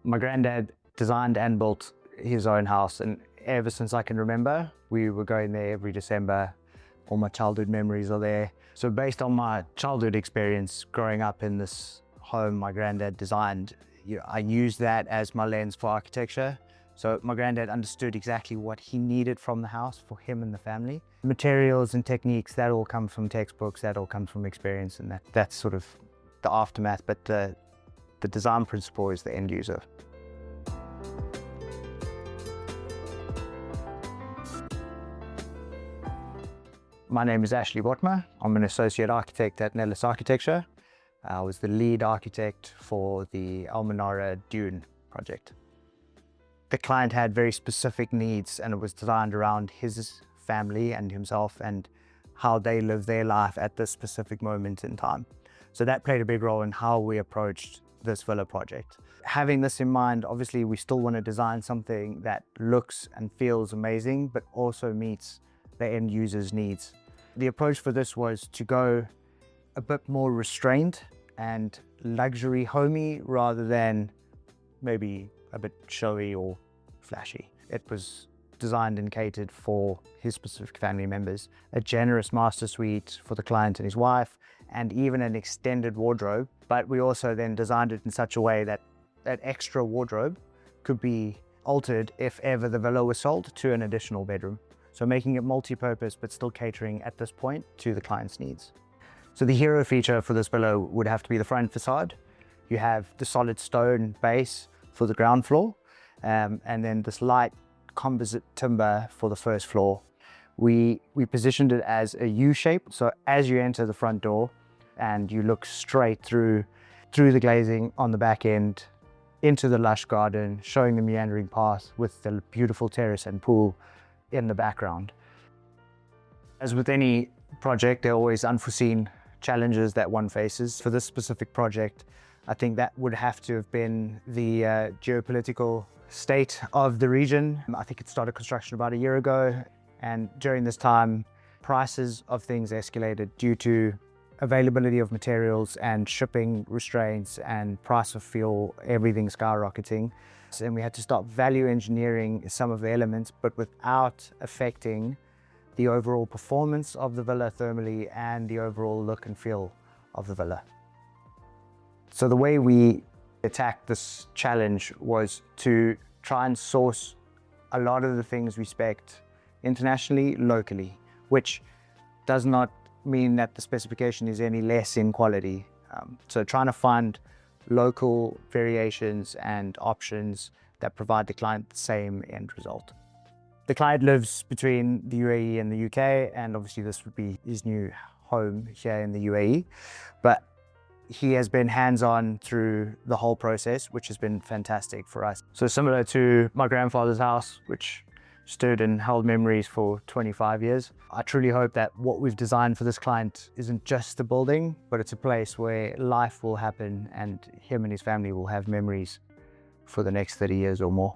My granddad designed and built his own house, and ever since I can remember, we were going there every December. All my childhood memories are there. So based on my childhood experience growing up in this home my granddad designed, I used that as my lens for architecture. So my granddad understood exactly what he needed from the house for him and the family. Materials and techniques, that all comes from textbooks, that all comes from experience, and that's sort of the aftermath, but the design principle is the end user. My name is Ashley Bothma. I'm an associate architect at Nellis Architecture. I was the lead architect for the Manara Dune project. The client had very specific needs, and it was designed around his family and himself and how they live their life at this specific moment in time. So that played a big role in how we approached this villa project. Having this in mind, obviously we still want to design something that looks and feels amazing, but also meets the end user's needs. The approach for this was to go a bit more restrained and luxury homey rather than maybe a bit showy or flashy. It was designed and catered for his specific family members. A generous master suite for the client and his wife, and even an extended wardrobe. But we also then designed it in such a way that that extra wardrobe could be altered if ever the villa was sold to an additional bedroom. So making it multi-purpose, but still catering at this point to the client's needs. So the hero feature for this villa would have to be the front facade. You have the solid stone base for the ground floor, and then this light composite timber for the first floor. We positioned it as a U shape. So as you enter the front door and you look straight through the glazing on the back end, into the lush garden, showing the meandering path with the beautiful terrace and pool in the background. As with any project, there are always unforeseen challenges that one faces. For this specific project, I think that would have to have been the geopolitical state of the region. I think it started construction about a year ago, and during this time, prices of things escalated due to availability of materials and shipping restraints and price of fuel, everything skyrocketing. And we had to start value engineering some of the elements, but without affecting the overall performance of the villa thermally and the overall look and feel of the villa. So the way we attacked this challenge was to try and source a lot of the things we spec'd internationally, locally, which does not mean that the specification is any less in quality. So trying to find local variations and options that provide the client the same end result. The client lives between the UAE and the UK, and obviously this would be his new home here in the UAE, but he has been hands-on through the whole process, which has been fantastic for us. So similar to my grandfather's house, which stood and held memories for 25 years. I truly hope that what we've designed for this client isn't just a building, but it's a place where life will happen and him and his family will have memories for the next 30 years or more.